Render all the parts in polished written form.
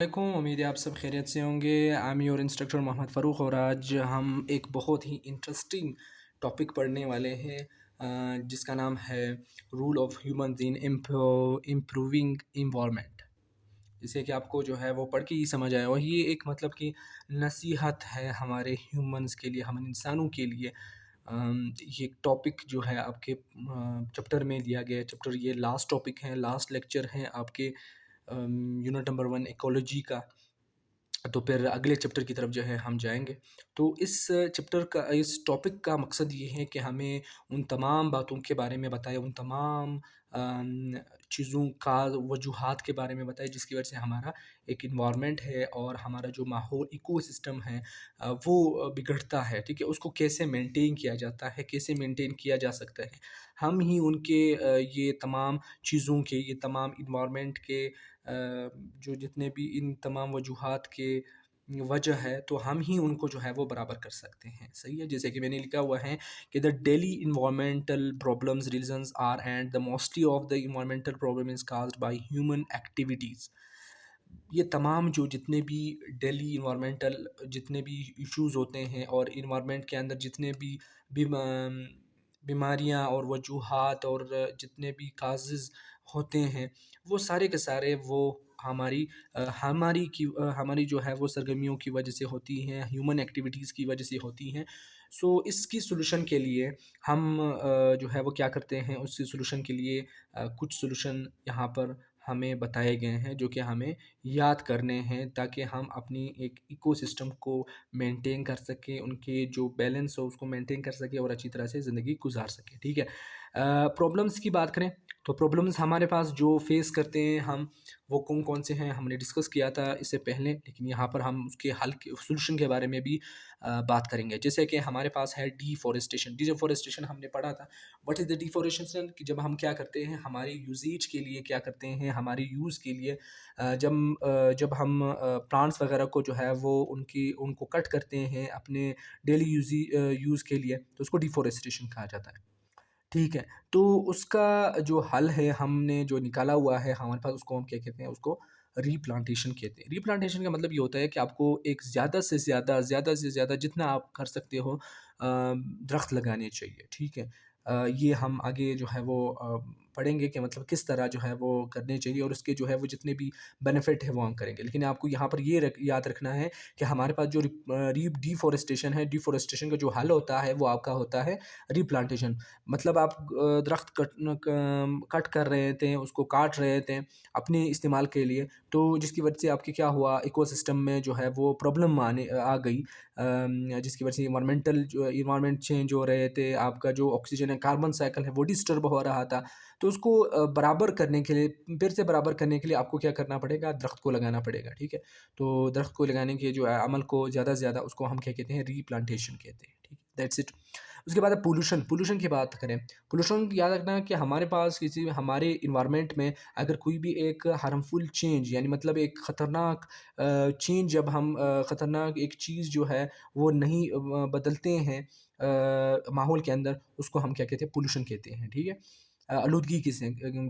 वालेकुम, उम्मीद है आप सब खैरियत से होंगे। I am your instructor Mohammad Farooq और आज हम एक बहुत ही इंटरेस्टिंग टॉपिक पढ़ने वाले हैं जिसका नाम है rule of humans in improving environment. जिसे कि आपको जो है वो पढ़ के ही समझ आया और ये एक मतलब कि नसीहत है हमारे ह्यूमंस के लिए, हम इंसानों के लिए। ये टॉपिक जो है आपके चैप्टर में दिया गया है। चैप्टर ये लास्ट टॉपिक है, लास्ट लेक्चर है आपके यूनिट नंबर 1 इकोलॉजी का। तो फिर अगले चैप्टर की तरफ जो है हम जाएँगे। तो इस टॉपिक का मकसद ये है कि हमें उन तमाम बातों के बारे में बताए, उन तमाम चीज़ों का वजूहात के बारे में बताए जिसकी वजह से हमारा एक एनवायरनमेंट है और हमारा जो माहौल इकोसिस्टम है वो बिगड़ता है, ठीक है? उसको कैसे मेंटेन किया जाता है, कैसे मेंटेन किया जा सकता है। हम ही उनके ये तमाम चीज़ों के, ये तमाम एनवायरनमेंट के जो जितने भी इन तमाम वजूहात के वजह है, तो हम ही उनको जो है वो बराबर कर सकते हैं, सही है? जैसे कि मैंने लिखा हुआ है कि the daily environmental problems reasons are and the mostly of the environmental problem is caused by human activities. ये तमाम जो जितने भी डेली इन्वायरमेंटल जितने भी इश्यूज़ होते हैं और इन्वायरमेंट के अंदर जितने भी बीमा बीमारियाँ और वजूहात और जितने भी काज़ेज़ होते हैं, वो सारे के सारे वो हमारी जो है वो सरगर्मियों की वजह से होती हैं, ह्यूमन एक्टिविटीज़ की वजह से होती हैं। सो इसकी सॉल्यूशन के लिए हम जो है वो क्या करते हैं, उसके सॉल्यूशन के लिए कुछ सॉल्यूशन यहाँ पर हमें बताए गए हैं जो कि हमें याद करने हैं ताकि हम अपनी एक इकोसिस्टम को मेंटेन कर सकें, उनके जो बैलेंस हो उसको मेंटेन कर सकें और अच्छी तरह से ज़िंदगी गुजार सकें, ठीक है। प्रॉब्लम्स की बात करें तो प्रॉब्लम्स हमारे पास जो फेस करते हैं हम, वो कौन कौन से हैं हमने डिस्कस किया था इससे पहले, लेकिन यहाँ पर हम उसके हल के सोल्यूशन के बारे में भी बात करेंगे। जैसे कि हमारे पास है डिफॉरेस्टेशन। डिफॉरेस्टेशन हमने पढ़ा था। व्हाट इज़ द डिफॉरेस्टेशन कि जब हम क्या करते हैं हमारे यूजेज के लिए क्या करते हैं, हमारे यूज़ के लिए जब हम प्लांट्स वगैरह को जो है वो उनको कट करते हैं अपने डेली यूज़ के लिए, तो उसको डिफॉरेस्टेशन कहा जाता है। ठीक है, तो उसका जो हल है हमने जो निकाला हुआ है हमारे पास, उसको हम क्या कहते हैं, उसको रीप्लांटेशन कहते हैं। रीप्लांटेशन का मतलब ये होता है कि आपको एक ज़्यादा से ज़्यादा जितना आप कर सकते हो दरख्त लगाने चाहिए, ठीक है? ये हम आगे जो है वो पढ़ेंगे कि मतलब किस तरह जो है वो करने चाहिए और उसके जो है वो जितने भी बेनिफिट है वो हम करेंगे। लेकिन आपको यहाँ पर ये याद रखना है कि हमारे पास जो डिफॉरेस्टेशन है, डिफॉरेस्टेशन का जो हल होता है वो आपका होता है रीप्लांटेशन। मतलब आप दरख्त कट कर रहे थे, उसको काट रहे थे अपने इस्तेमाल के लिए, तो जिसकी वजह से आपके क्या हुआ, इकोसिस्टम में जो है वो प्रॉब्लम आ गई, जिसकी वजह से इन्वायरमेंट चेंज हो रहे थे, आपका जो ऑक्सीजन है, कार्बन साइकिल है, वो डिस्टर्ब हो रहा था। तो उसको बराबर करने के लिए, फिर से बराबर करने के लिए आपको क्या करना पड़ेगा, दरख्त को लगाना पड़ेगा, ठीक है? तो दरख्त को लगाने के जो है अमल को ज़्यादा से ज़्यादा उसको हम क्या कहते हैं, रीप्लांटेशन कहते हैं, ठीक है? That's it. उसके बाद पोल्यूशन। पोल्यूशन की बात करें, पोल्यूशन याद रखना कि हमारे पास किसी हमारे इन्वायरमेंट में अगर कोई भी एक हार्मफुल चेंज, यानी मतलब एक ख़तरनाक चेंज, जब हम ख़तरनाक एक चीज़ जो है वो नहीं बदलते हैं माहौल के अंदर, उसको हम क्या कहते हैं, पोल्यूशन कहते हैं, ठीक है? आलूदगी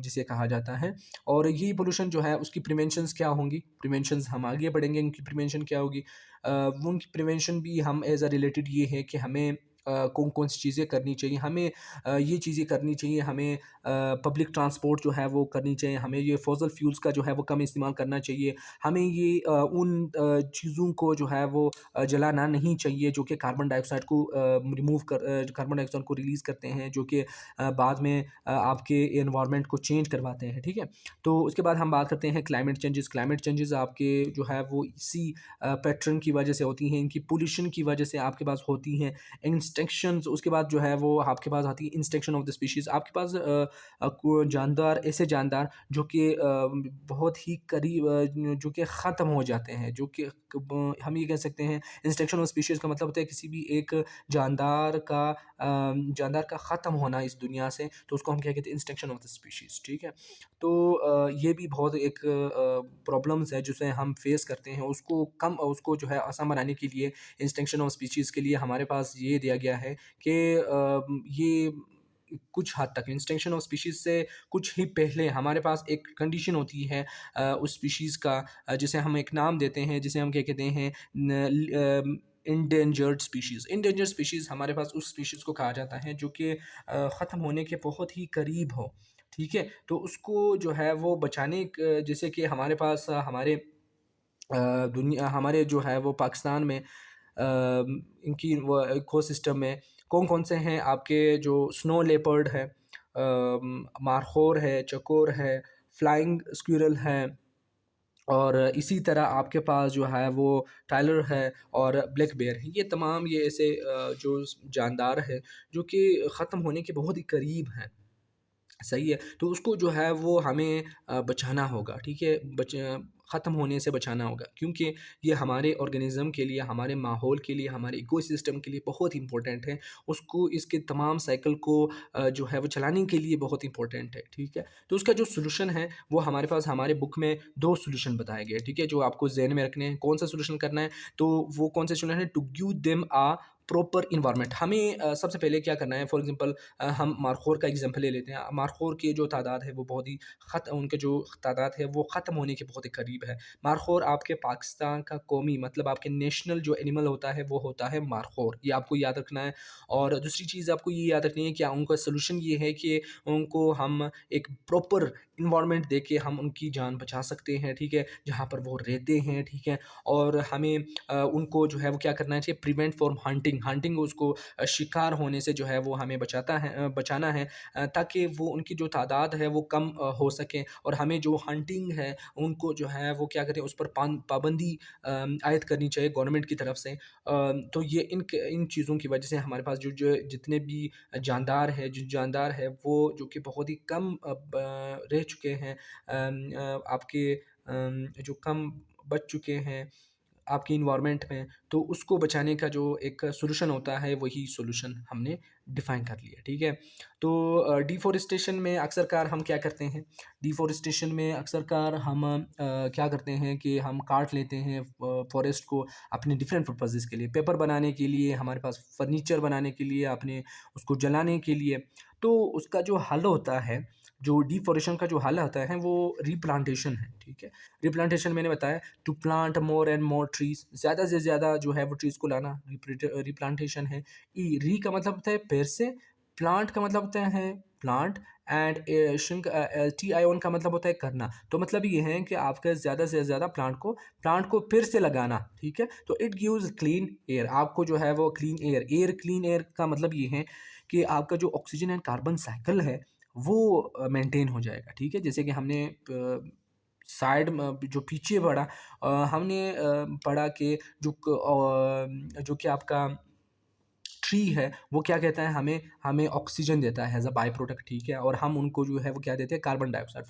जिसे कहा जाता है। और ये पोल्यूशन जो है उसकी प्रिवेंशंस क्या होंगी, प्रिवेंशंस हम आगे बढ़ेंगे, उनकी प्रिवेंशन क्या होगी। वो उनकी प्रिवेंशन भी हम एज़ अ रिलेटेड ये है कि हमें कौन-कौन सी चीज़ें करनी चाहिए। हमें ये चीज़ें करनी चाहिए, हमें पब्लिक ट्रांसपोर्ट जो है वो करनी चाहिए, हमें ये फ़ॉसिल फ्यूल्स का जो है वो कम इस्तेमाल करना चाहिए। हमें ये उन चीज़ों को जो है वो जलाना नहीं चाहिए जो कि कार्बन डाइऑक्साइड को कार्बन डाइऑक्साइड को रिलीज़ करते हैं, जो कि बाद में आपके एनवायरनमेंट को चेंज करवाते हैं, ठीक है? तो उसके बाद हम बात करते हैं क्लाइमेट चेंजेस। क्लाइमेट चेंजेस आपके जो है वो इसी पैटर्न की वजह से होती हैं, इनकी पॉल्यूशन की वजह से आपके पास होती हैं। इंस्ट्रक्शंस, उसके बाद जो है वो आपके पास आती है इंस्ट्रक्शन ऑफ द स्पीशीज़। आपके पास जानदार, ऐसे जानदार जो कि बहुत ही करीब जो कि ख़त्म हो जाते हैं, जो कि हम ये कह सकते हैं, इंस्ट्रक्शन ऑफ स्पीशीज़ का मतलब होता है किसी भी एक जानदार का ख़त्म होना इस दुनिया से, तो उसको हम क्या कहते हैं, इंस्ट्रक्शन ऑफ द स्पीशीज़, ठीक है? तो ये भी बहुत एक प्रॉब्लम्स है जिसे हम फेस करते हैं, उसको जो है आसान बनाने के लिए, एक्सटिंक्शन ऑफ स्पीशीज़ के लिए हमारे पास ये दिया गया है कि ये कुछ हद तक एक्सटिंक्शन ऑफ स्पीशीज़ से कुछ ही पहले हमारे पास एक कंडीशन होती है उस स्पीशीज़ का, जिसे हम एक नाम देते हैं, जिसे हम क्या कहते हैं, इंडेंजर्ड स्पीशीज़। इंडेंजर्ड स्पीशीज़ हमारे पास उस स्पीशीज़ को कहा जाता है जो कि ख़त्म होने के बहुत ही करीब हो, ठीक है? तो उसको जो है वो बचाने जैसे कि हमारे पास हमारे दुनिया हमारे जो है वो पाकिस्तान में इनकी वो इकोसिस्टम में कौन-कौन से हैं आपके, जो स्नो लेपर्ड है, मारखोर है, चकोर है, फ्लाइंग स्क्विरल है, और इसी तरह आपके पास जो है वो टाइलर है और ब्लैक बेयर है। ये तमाम ये ऐसे जो जानदार हैं जो कि ख़त्म होने के बहुत ही करीब हैं। सही है, तो उसको जो है वो हमें बचाना होगा, ठीक है? ख़त्म होने से बचाना होगा, क्योंकि ये हमारे ऑर्गेनिज़्म के लिए, हमारे माहौल के लिए, हमारे इकोसिस्टम के लिए बहुत इम्पोर्टेंट है। उसको इसके तमाम साइकिल को जो है वो चलाने के लिए बहुत इम्पोर्टेंट है, ठीक है? तो उसका जो सॉल्यूशन है वो हमारे पास हमारे बुक में 2 सॉल्यूशन बताए गए हैं, ठीक है? जो आपको ज़हन में रखने हैं, कौन-सा सॉल्यूशन करना है, तो वो कौन-सा सॉल्यूशन है, to give them a proper environment. हमें सबसे पहले क्या करना है, फॉर एग्ज़ाम्पल हम मारखोर का एग्ज़ाम्पल ले लेते हैं। मारखोर की जो तादाद है वो बहुत ही उनके जो तादाद है वो ख़त्म होने के बहुत ही करीब है। मारखोर आपके पाकिस्तान का कौमी, मतलब आपके नेशनल जो एनिमल होता है वो होता है मारखोर, ये आपको याद रखना है। और दूसरी चीज़ आपको ये याद रखनी है कि उनका सॉल्यूशन ये है कि उनको हम एक प्रॉपर एनवायरनमेंट दे के हम उनकी जान बचा सकते हैं, ठीक है? जहाँ पर वो रहते हैं, ठीक है? और हमें उनको जो है वो क्या करना चाहिए, प्रिवेंट फ्रॉम हंटिंग, उसको शिकार होने से जो है वो हमें बचाना है, ताकि वो उनकी जो तादाद है वो कम हो सके, और हमें जो हंटिंग है उनको जो है वो क्या करें, उस पर पाबंदी आयद करनी चाहिए गवर्नमेंट की तरफ से। तो ये इन चीज़ों की वजह से हमारे पास जो जितने भी जानदार है वो जो कि बहुत ही कम रह चुके हैं, आपके जो कम बच चुके हैं आपकी इन्वायरमेंट में, तो उसको बचाने का जो एक सॉल्यूशन होता है वही सॉल्यूशन हमने डिफ़ाइन कर लिया, ठीक है? तो डिफ़ॉरेस्टेशन में अक्सर कार हम क्या करते हैं, डिफ़ॉरेस्टेशन में अक्सर कार हम क्या करते हैं कि हम काट लेते हैं फ़ॉरेस्ट को अपने डिफरेंट पर्पसेस के लिए, पेपर बनाने के लिए, हमारे पास फर्नीचर बनाने के लिए, अपने उसको जलाने के लिए। तो उसका जो हल होता है, जो डिफ़ॉरेस्टेशन का जो हल आता है वो रिप्लांटेशन है, ठीक है? रिप्लांटेशन मैंने बताया, to plant more and more trees, ज़्यादा से ज़्यादा जो है वो ट्रीज़ को लाना, रिप्लांटेशन है। री का मतलब होता है पेड़ से, प्लांट का मतलब होता है plant, and T I own का मतलब होता है करना। तो मतलब ये है कि आपका ज़्यादा से ज़्यादा प्लांट को फिर से लगाना, ठीक है? तो इट गिव्स क्लीन एयर, आपको जो है वो क्लीन एयर का मतलब ये है कि आपका जो ऑक्सीजन एंड कार्बन साइकिल है वो मेंटेन हो जाएगा, ठीक है? जैसे कि हमने साइड में जो पीछे पढ़ा, हमने पढ़ा कि जो कि आपका ट्री है वो क्या कहता है, हमें हमें ऑक्सीजन देता है एज अ बाय प्रोडक्ट, ठीक है? और हम उनको जो है वो क्या देते हैं, कार्बन डाइऑक्साइड,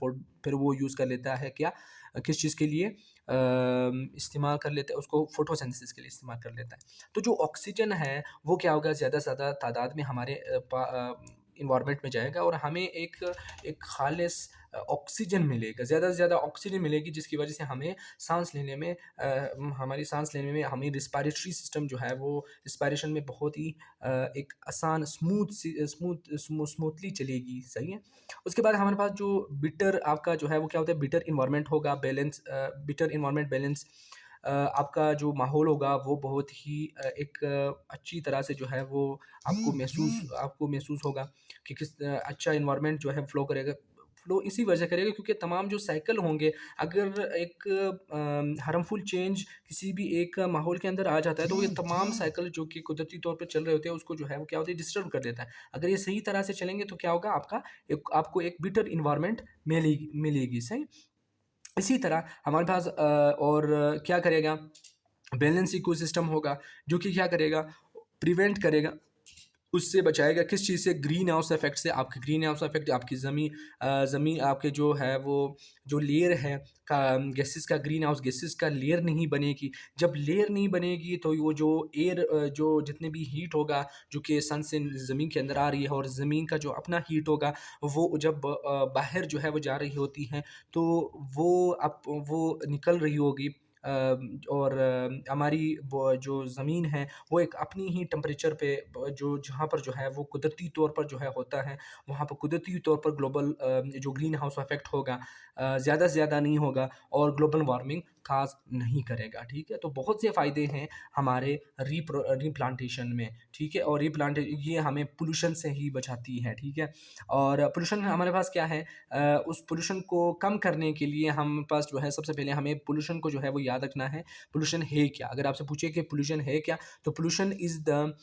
फिर वो यूज़ कर लेता है क्या, किस चीज़ के लिए इस्तेमाल कर लेते हैं उसको, फोटोसिंथेसिस के लिए इस्तेमाल कर लेता है। तो जो ऑक्सीजन है वो क्या होगा, ज़्यादा से ज़्यादा तादाद में हमारे इन्वायरमेंट में जाएगा, और हमें एक एक खालिस ऑक्सीजन मिलेगा, ज़्यादा से ज़्यादा ऑक्सीजन मिलेगी, जिसकी वजह से हमें हमारी सांस लेने में, हमें रिस्पायरेटरी सिस्टम जो है वो रिस्पायरेशन में बहुत ही एक आसान स्मूथली चलेगी, सही है? उसके बाद हमारे पास जो बिटर आपका जो है वो क्या होता है, बिटर इन्वायरमेंट होगा, बिटर इन्वायरमेंट बैलेंस, आपका जो माहौल होगा वो बहुत ही एक अच्छी तरह से जो है वो आपको महसूस होगा कि अच्छा इन्वायरमेंट जो है फ्लो इसी वजह करेगा, क्योंकि तमाम जो साइकिल होंगे, अगर एक हार्मफुल चेंज किसी भी एक माहौल के अंदर आ जाता है तो ये तमाम साइकिल जो कि कुदरती तौर पे चल रहे होते हैं उसको जो है वो क्या होता है, डिस्टर्ब कर देता है। अगर ये सही तरह से चलेंगे तो क्या होगा, आपको एक बेटर इन्वायरमेंट मिलेगी, सही। इसी तरह हमारे पास और क्या करेगा, बैलेंस इकोसिस्टम होगा, जो कि क्या करेगा, प्रिवेंट करेगा, उससे बचाएगा किस चीज़ से, ग्रीन हाउस इफेक्ट से। आपके ग्रीन हाउस इफेक्ट आपकी ज़मीन आपके जो है वो जो लेयर है का गैसेस का, ग्रीन हाउस गैसेस का लेयर नहीं बनेगी। जब लेयर नहीं बनेगी तो वो जो एयर जो जितने भी हीट होगा जो कि सन से ज़मीन के अंदर आ रही है, और ज़मीन का जो अपना हीट होगा वो जब बाहर जो है वो जा रही होती है, तो वो निकल रही होगी और हमारी वो जो ज़मीन है वो एक अपनी ही टेम्परेचर पे जो जहाँ पर जो है वो कुदरती तौर पर जो है होता है, वहाँ पर कुदरती तौर पर ग्लोबल जो ग्रीन हाउस इफ़ेक्ट होगा ज़्यादा से ज़्यादा नहीं होगा और ग्लोबल वार्मिंग काज़ नहीं करेगा, ठीक है? तो बहुत से फ़ायदे हैं हमारे रिप्लांटेशन में, ठीक है? और रिप्लांटे ये हमें पॉल्यूशन से ही बचाती है, ठीक है? और पॉल्यूशन हमारे पास क्या है, उस पॉल्यूशन को कम करने के लिए हम पास जो है सबसे पहले हमें पॉल्यूशन को जो है वो याद रखना है, पॉल्यूशन है क्या? अगर आपसे पूछे कि पॉल्यूशन है क्या? तो pollution is the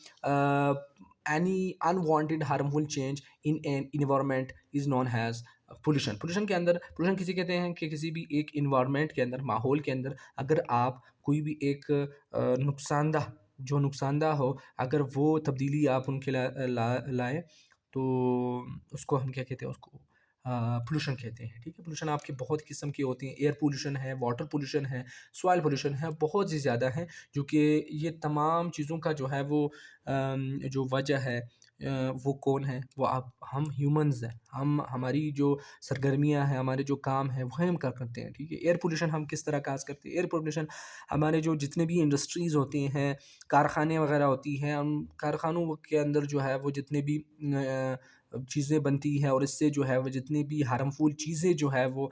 any unwanted harmful change in an environment is known as pollution. Pollution के अंदर पॉल्यूशन किसे कहते हैं कि किसी भी एक एनवायरनमेंट के अंदर, माहौल के अंदर अगर आप कोई भी एक नुकसानदाह जो नुकसानदाह हो, अगर वो तब्दीली आप उनके लाएँ, तो उसको हम क्या कहते हैं, उसको पॉल्यूशन कहते हैं, ठीक है? पॉल्यूशन आपकी बहुत किस्म की होती हैं, एयर पॉल्यूशन है, वाटर पॉल्यूशन है, सॉइल पॉल्यूशन है, बहुत ही ज़्यादा है, जो कि ये तमाम चीज़ों का जो है वो जो वजह है वो कौन है? वो आप हम ह्यूमन्स हैं। हम हमारी जो सरगर्मियाँ हैं, हमारे जो काम हैं, वो हम करते हैं, ठीक है? एयर पॉल्यूशन हम किस तरह काज़ करते हैं? एयर पॉल्यूशन हमारे जो जितने भी इंडस्ट्रीज़ होती हैं, कारखाने वगैरह होती हैं, उन कारखानों के अंदर जो है वो जितने भी चीज़ें बनती हैं और इससे जो है वो जितनी भी हार्मफुल चीज़ें जो है वो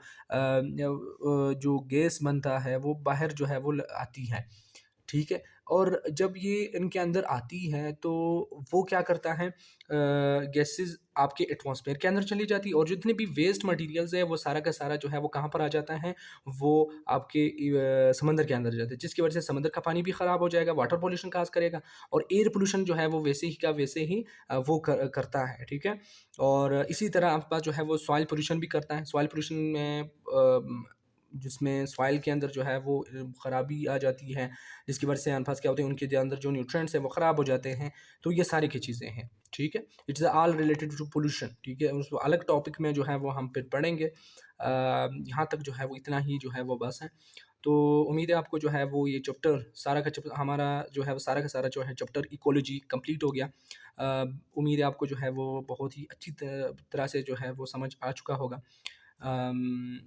जो गैस बनता है वो बाहर जो है वो आती हैं, ठीक है? और जब ये इनके अंदर आती हैं तो वो क्या करता है, गैसेज़ आपके एटमॉस्फेयर के अंदर चली जाती है और जितने भी वेस्ट मटीरियल्स है वो सारा का सारा जो है वो कहाँ पर आ जाता है, वो आपके समंदर के अंदर जाता है, जिसकी वजह से समंदर का पानी भी ख़राब हो जाएगा, वाटर पॉल्यूशन काज़ करेगा और एयर पॉल्यूशन जो है वो वैसे ही का वैसे ही वो करता है, ठीक है? और इसी तरह आपके पास जो है वो सॉइल पॉल्यूशन भी करता है। सॉइल पॉल्यूशन में जिसमें सॉइल के अंदर जो है वो ख़राबी आ जाती है, जिसकी वजह से हमारे पास क्या होते हैं, उनके अंदर जो न्यूट्रिएंट्स हैं वो ख़राब हो जाते हैं। तो ये सारी की चीज़ें हैं, ठीक है? It's all related to pollution, ठीक है? उसको अलग टॉपिक में जो है वो हम फिर पढ़ेंगे। यहाँ तक जो है वो इतना ही जो है वो बस है। तो उम्मीद है आपको जो है वो ये चैप्टर सारा का चैप्टर हमारा जो है वो सारा का सारा जो है चैप्टर इकोलॉजी कंप्लीट हो गया। उम्मीद है आपको जो है वो बहुत ही अच्छी तरह से जो है वो समझ आ चुका होगा। अम,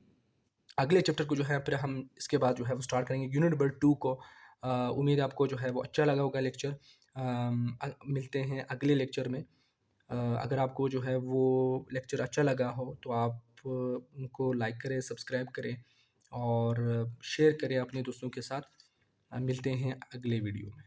अगले चैप्टर को जो है फिर हम इसके बाद जो है वो स्टार्ट करेंगे यूनिट नंबर 2 को। उम्मीद है आपको जो है वो अच्छा लगा होगा लेक्चर। मिलते हैं अगले लेक्चर में। अगर आपको जो है वो लेक्चर अच्छा लगा हो तो आप उनको लाइक करें, सब्सक्राइब करें और शेयर करें अपने दोस्तों के साथ। मिलते हैं अगले वीडियो में।